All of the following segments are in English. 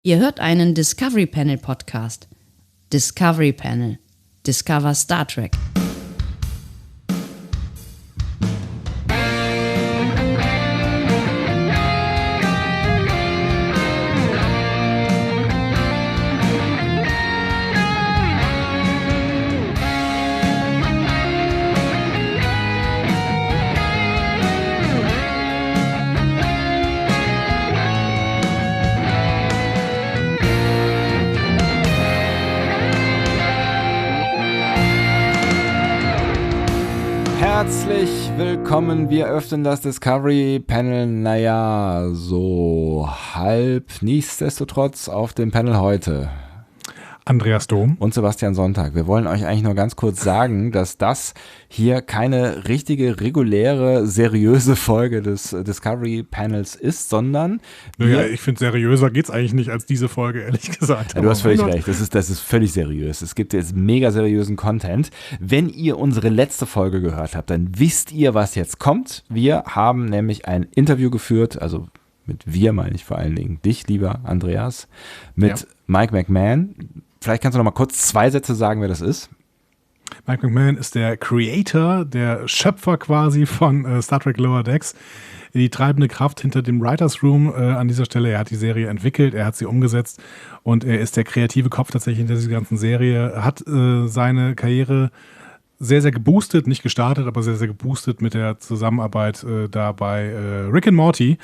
Ihr hört einen Discovery Panel Podcast. Discovery Panel. Discover Star Trek. Herzlich willkommen, wir öffnen das Discovery Panel, naja, so halb, nichtsdestotrotz auf dem Panel heute. Andreas Dom und Sebastian Sonntag. Wir wollen euch eigentlich nur ganz kurz sagen, dass das hier keine richtige, reguläre, seriöse Folge des Discovery Panels ist, sondern... Naja, ich finde, seriöser geht's eigentlich nicht als diese Folge, ehrlich gesagt. Ja, du hast völlig recht, das ist völlig seriös. Es gibt jetzt mega seriösen Content. Wenn ihr unsere letzte Folge gehört habt, dann wisst ihr, was jetzt kommt. Wir haben nämlich ein Interview geführt, also mit wir meine ich vor allen Dingen dich, lieber Andreas, mit Mike McMahan. Vielleicht kannst du noch mal kurz 2 Sätze sagen, wer das ist. Mike McMahan ist der Creator, der Schöpfer quasi von Star Trek Lower Decks. Die treibende Kraft hinter dem Writers Room an dieser Stelle. Er hat die Serie entwickelt, er hat sie umgesetzt und er ist der kreative Kopf tatsächlich hinter dieser ganzen Serie. Er hat seine Karriere sehr, sehr geboostet, nicht gestartet, aber sehr, sehr geboostet mit der Zusammenarbeit da bei Rick and Morty.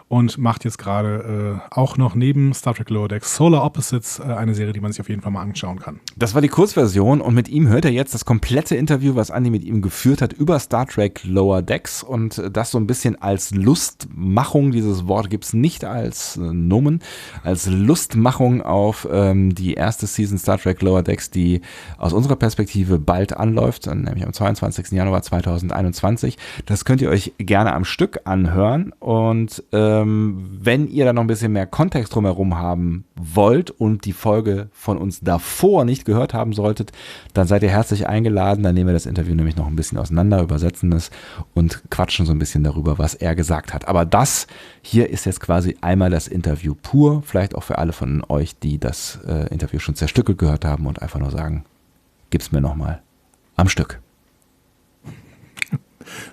Und macht jetzt gerade auch noch neben Star Trek Lower Decks Solar Opposites eine Serie, die man sich auf jeden Fall mal anschauen kann. Das war die Kurzversion und mit ihm hört er jetzt das komplette Interview, was Andi mit ihm geführt hat über Star Trek Lower Decks und das so ein bisschen als Lustmachung, dieses Wort gibt es nicht als Nomen, als Lustmachung auf die erste Season Star Trek Lower Decks, die aus unserer Perspektive bald anläuft, nämlich am 22. Januar 2021. Das könnt ihr euch gerne am Stück anhören und wenn ihr da noch ein bisschen mehr Kontext drumherum haben wollt und die Folge von uns davor nicht gehört haben solltet, dann seid ihr herzlich eingeladen. Dann nehmen wir das Interview nämlich noch ein bisschen auseinander, übersetzen es und quatschen so ein bisschen darüber, was er gesagt hat. Aber das hier ist jetzt quasi einmal das Interview pur. Vielleicht auch für alle von euch, die das Interview schon zerstückelt gehört haben und einfach nur sagen, gib's mir nochmal am Stück.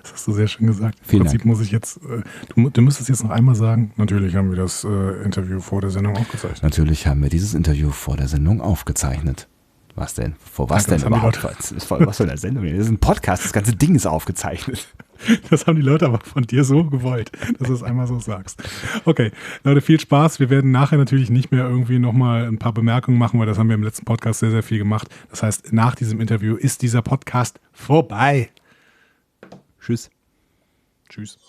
Das hast du sehr schön gesagt. Vielen Im Prinzip Dank. Muss ich jetzt, du müsstest jetzt noch einmal sagen, natürlich haben wir das Interview vor der Sendung aufgezeichnet. Natürlich haben wir dieses Interview vor der Sendung aufgezeichnet. Was denn? Vor was Danke, denn überhaupt? Was für eine Sendung? Das ist ein Podcast, das ganze Ding ist aufgezeichnet. Das haben die Leute aber von dir so gewollt, dass du es einmal so sagst. Okay, Leute, viel Spaß. Wir werden nachher natürlich nicht mehr irgendwie nochmal ein paar Bemerkungen machen, weil das haben wir im letzten Podcast sehr, sehr viel gemacht. Das heißt, nach diesem Interview ist dieser Podcast vorbei. Tschüss. Tschüss.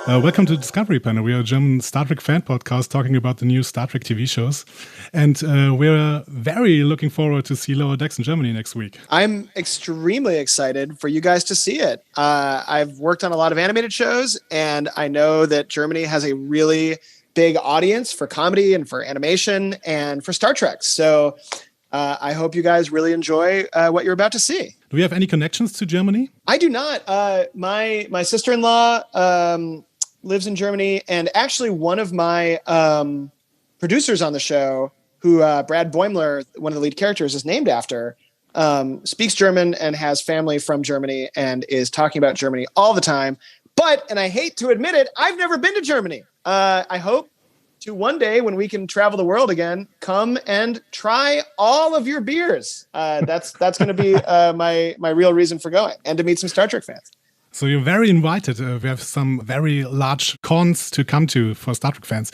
Welcome to Discovery Panel. We are a German Star Trek fan podcast talking about the new Star Trek TV shows. And we're very looking forward to see Lower Decks in Germany next week. I'm extremely excited for you guys to see it. I've worked on a lot of animated shows, and I know that Germany has a really big audience for comedy and for animation and for Star Trek. So I hope you guys really enjoy what you're about to see. Do you have any connections to Germany? I do not. My sister-in-law lives in Germany, and actually one of my producers on the show, who Brad Boimler, one of the lead characters, is named after, speaks German and has family from Germany and is talking about Germany all the time. But, and I hate to admit it, I've never been to Germany. I hope to one day, when we can travel the world again, come and try all of your beers. That's going to be my real reason for going, and to meet some Star Trek fans. So you're very invited. We have some very large cons to come to for Star Trek fans.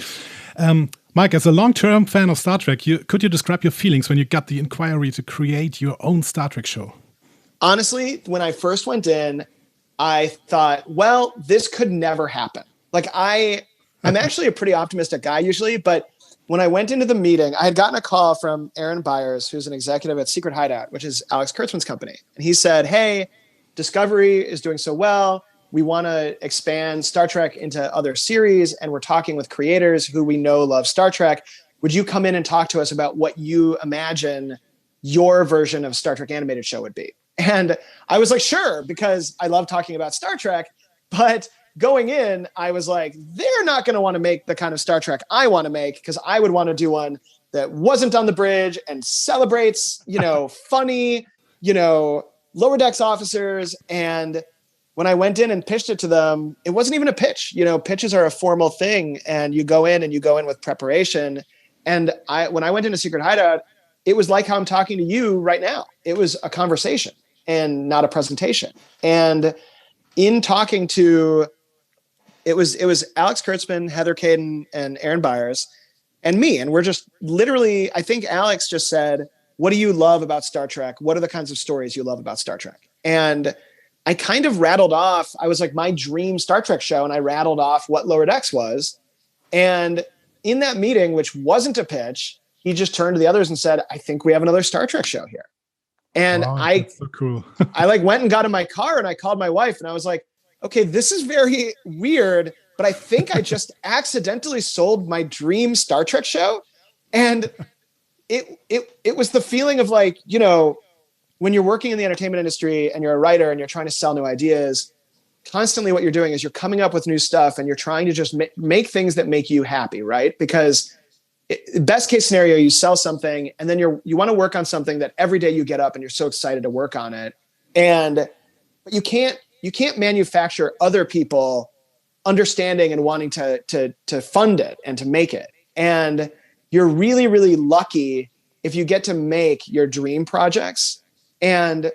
Mike, as a long-term fan of Star Trek, could you describe your feelings when you got the inquiry to create your own Star Trek show? Honestly, when I first went in, I thought, well, this could never happen. Like I'm actually a pretty optimistic guy usually, but when I went into the meeting, I had gotten a call from Aaron Byers, who's an executive at Secret Hideout, which is Alex Kurtzman's company. And he said, hey, Discovery is doing so well. We want to expand Star Trek into other series, and we're talking with creators who we know love Star Trek. Would you come in and talk to us about what you imagine your version of Star Trek animated show would be? And I was like, sure, because I love talking about Star Trek. But going in, I was like, they're not going to want to make the kind of Star Trek I want to make, because I would want to do one that wasn't on the bridge and celebrates, funny, lower decks officers. And when I went in and pitched it to them, it wasn't even a pitch. Pitches are a formal thing, and you go in with preparation. And when I went into Secret Hideout, it was like how I'm talking to you right now. It was a conversation and not a presentation. And in talking to, it was Alex Kurtzman, Heather Caden, and Aaron Byers, and me. And we're just literally, I think Alex just said, what do you love about Star Trek? What are the kinds of stories you love about Star Trek? And I kind of rattled off, I was like, my dream Star Trek show. And I rattled off what Lower Decks was. And in that meeting, which wasn't a pitch, he just turned to the others and said, I think we have another Star Trek show here. And wow, that's so cool. I went and got in my car and I called my wife and I was like, okay, this is very weird, but I think I just accidentally sold my dream Star Trek show. And it was the feeling of like, when you're working in the entertainment industry and you're a writer and you're trying to sell new ideas, constantly what you're doing is you're coming up with new stuff and you're trying to just make things that make you happy, right? Because best case scenario, you sell something and then you want to work on something that every day you get up and you're so excited to work on it. But you can't manufacture other people understanding and wanting to fund it and to make it. And you're really, really lucky if you get to make your dream projects. And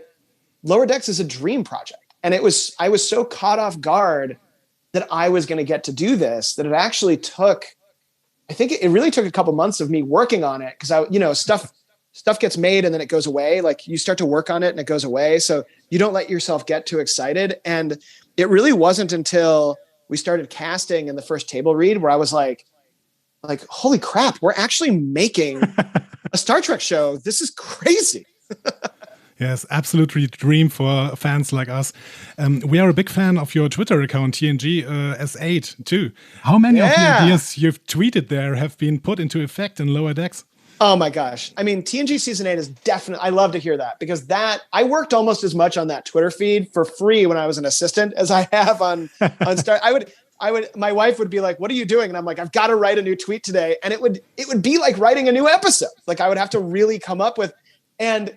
Lower Decks is a dream project. And I was so caught off guard that I was going to get to do this, that it actually took, I think it really took a couple months of me working on it. Cause stuff gets made and then it goes away. Like you start to work on it and it goes away. So you don't let yourself get too excited. And it really wasn't until we started casting in the first table read where I was like, holy crap, we're actually making a Star Trek show. This is crazy. Yes, absolutely dream for fans like us. We are a big fan of your Twitter account, TNG S8 too. How many of the ideas you've tweeted there have been put into effect in Lower Decks? Oh my gosh. I mean, TNG season 8 is definitely, I love to hear that, because I worked almost as much on that Twitter feed for free when I was an assistant as I have on Star. My wife would be like, what are you doing? And I'm like, I've got to write a new tweet today. And it would be like writing a new episode. Like I would have to really come up with, and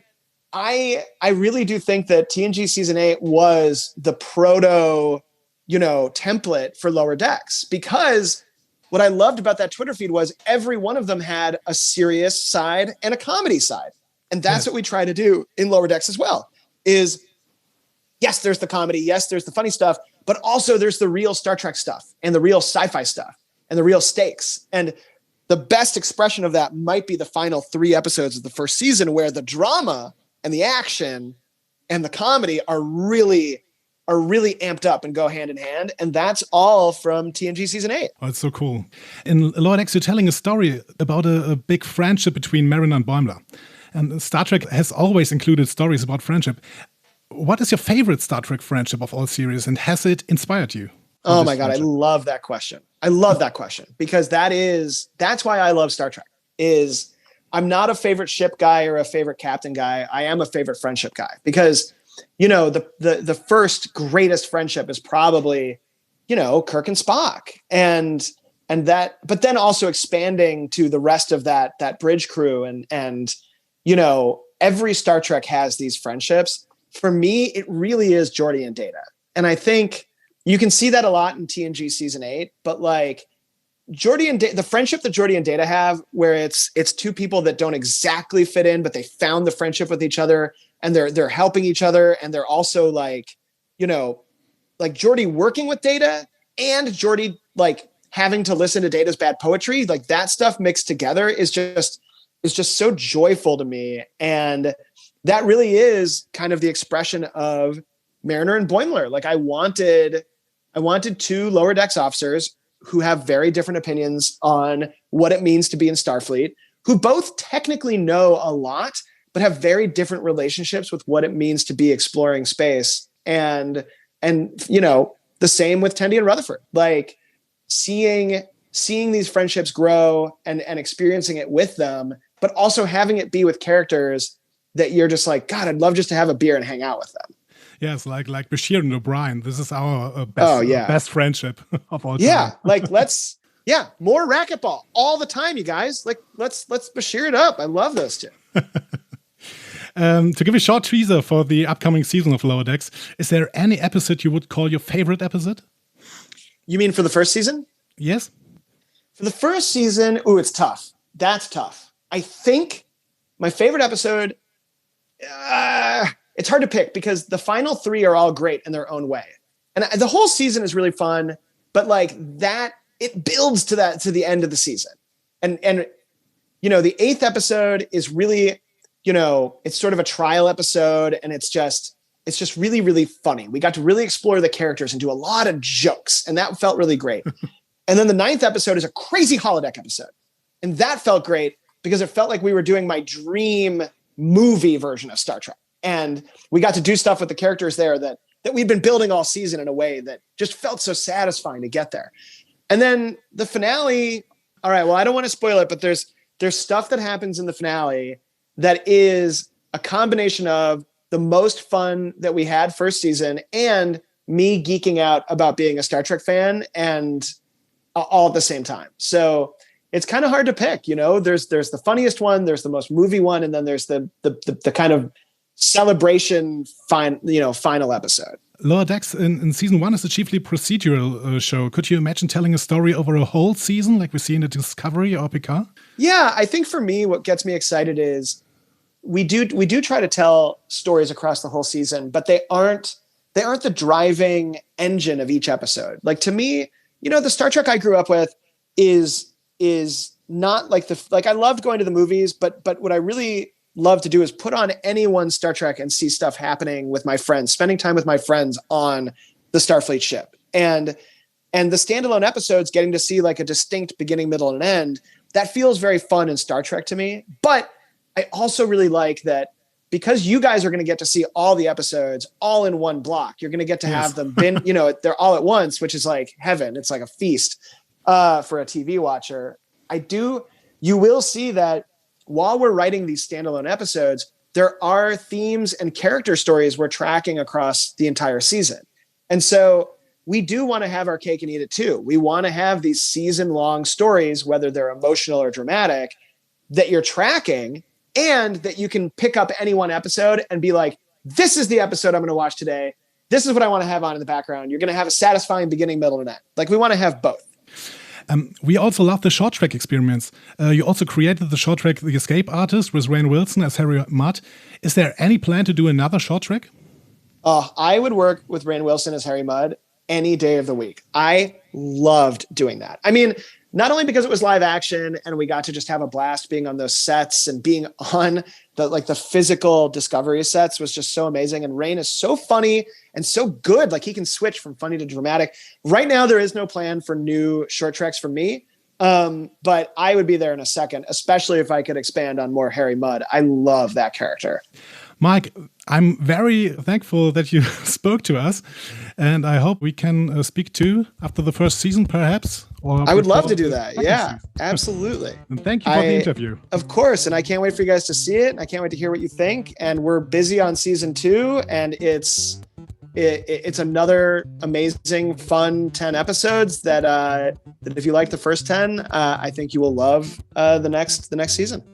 I really do think that TNG season 8 was the proto, template for Lower Decks, because what I loved about that Twitter feed was every one of them had a serious side and a comedy side. And that's what we try to do in Lower Decks as well, is yes, there's the comedy. Yes, there's the funny stuff, but also there's the real Star Trek stuff and the real sci-fi stuff and the real stakes. And the best expression of that might be the final 3 episodes of the first season, where the drama and the action and the comedy are really amped up and go hand in hand. And that's all from TNG season 8. Oh, it's so cool. In Lower Decks, you're telling a story about a big friendship between Mariner and Boimler. And Star Trek has always included stories about friendship. What is your favorite Star Trek friendship of all series, and has it inspired you? Oh my God, I love that question. Because that's why I love Star Trek. Is I'm not a favorite ship guy or a favorite captain guy. I am a favorite friendship guy, because the first greatest friendship is probably, Kirk and Spock, and that, but then also expanding to the rest of that bridge crew, and every Star Trek has these friendships. For me, it really is Geordi and Data, and I think you can see that a lot in TNG season 8. But like the friendship that Geordi and Data have, where it's 2 people that don't exactly fit in, but they found the friendship with each other, and they're helping each other, and they're also like Geordi working with Data and Geordi like having to listen to Data's bad poetry. Like that stuff mixed together is just so joyful to me. And that really is kind of the expression of Mariner and Boimler. Like I wanted 2 Lower Decks officers who have very different opinions on what it means to be in Starfleet, who both technically know a lot, but have very different relationships with what it means to be exploring space. And the same with Tendi and Rutherford, like seeing these friendships grow and experiencing it with them, but also having it be with characters that you're just like, God, I'd love just to have a beer and hang out with them. Yes, like Bashir and O'Brien. This is our best friendship of all time. Yeah, like more racquetball all the time, you guys. Like let's Bashir it up. I love those two. To give a short teaser for the upcoming season of Lower Decks, is there any episode you would call your favorite episode? You mean for the first season? Yes. For the first season, it's tough. That's tough. I think my favorite episode, it's hard to pick because the final 3 are all great in their own way. And the whole season is really fun, but like that, it builds to the end of the season. And the 8th episode is really, it's sort of a trial episode, and it's just really, really funny. We got to really explore the characters and do a lot of jokes, and that felt really great. And then the 9th episode is a crazy holodeck episode. And that felt great because it felt like we were doing my dream movie version of Star Trek. And we got to do stuff with the characters there that we'd been building all season in a way that just felt so satisfying to get there. And then the finale, all right, well, I don't want to spoil it, but there's stuff that happens in the finale that is a combination of the most fun that we had first season and me geeking out about being a Star Trek fan and all at the same time. So it's kind of hard to pick, there's the funniest one, there's the most movie one, and then there's the kind of celebration final episode. Lower Decks in season 1 is a chiefly procedural show. Could you imagine telling a story over a whole season like we see in the Discovery or Picard? Yeah, I think for me, what gets me excited is we do try to tell stories across the whole season, but they aren't the driving engine of each episode. Like to me, the Star Trek I grew up with is not like I loved going to the movies, but what I really love to do is put on any one Star Trek and see stuff happening with my friends, spending time with my friends on the Starfleet ship. And the standalone episodes, getting to see like a distinct beginning, middle, and end, that feels very fun in Star Trek to me. But I also really like that because you guys are going to get to see all the episodes all in one block. You're going to get to have them they're all at once, which is like heaven. It's like a feast for a TV watcher. You will see that while we're writing these standalone episodes, there are themes and character stories we're tracking across the entire season. And so we do want to have our cake and eat it too. We want to have these season-long stories, whether they're emotional or dramatic, that you're tracking and that you can pick up any one episode and be like, this is the episode I'm going to watch today. This is what I want to have on in the background. You're going to have a satisfying beginning, middle, and end. Like we want to have both. We also love the short track experiments. You also created the short track The Escape Artist with Rainn Wilson as Harry Mudd. Is there any plan to do another short track? I would work with Rainn Wilson as Harry Mudd any day of the week. I loved doing that. I mean, not only because it was live action and we got to just have a blast being on those sets and being on the physical Discovery sets was just so amazing. And Rainn is so funny and so good. Like he can switch from funny to dramatic. Right now, there is no plan for new short tracks for me. But I would be there in a second, especially if I could expand on more Harry Mudd. I love that character. Mike, I'm very thankful that you spoke to us, and I hope we can speak too after the first season, perhaps. Or I would love to do that. Yeah, absolutely. And thank you for the interview. Of course, and I can't wait for you guys to see it, and I can't wait to hear what you think. And we're busy on season 2, and it's another amazing, fun 10 episodes that if you like the first 10, I think you will love the next season.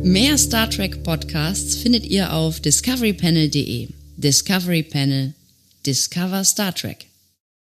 Mehr Star Trek Podcasts findet ihr auf discoverypanel.de. Discovery Panel. Discover Star Trek.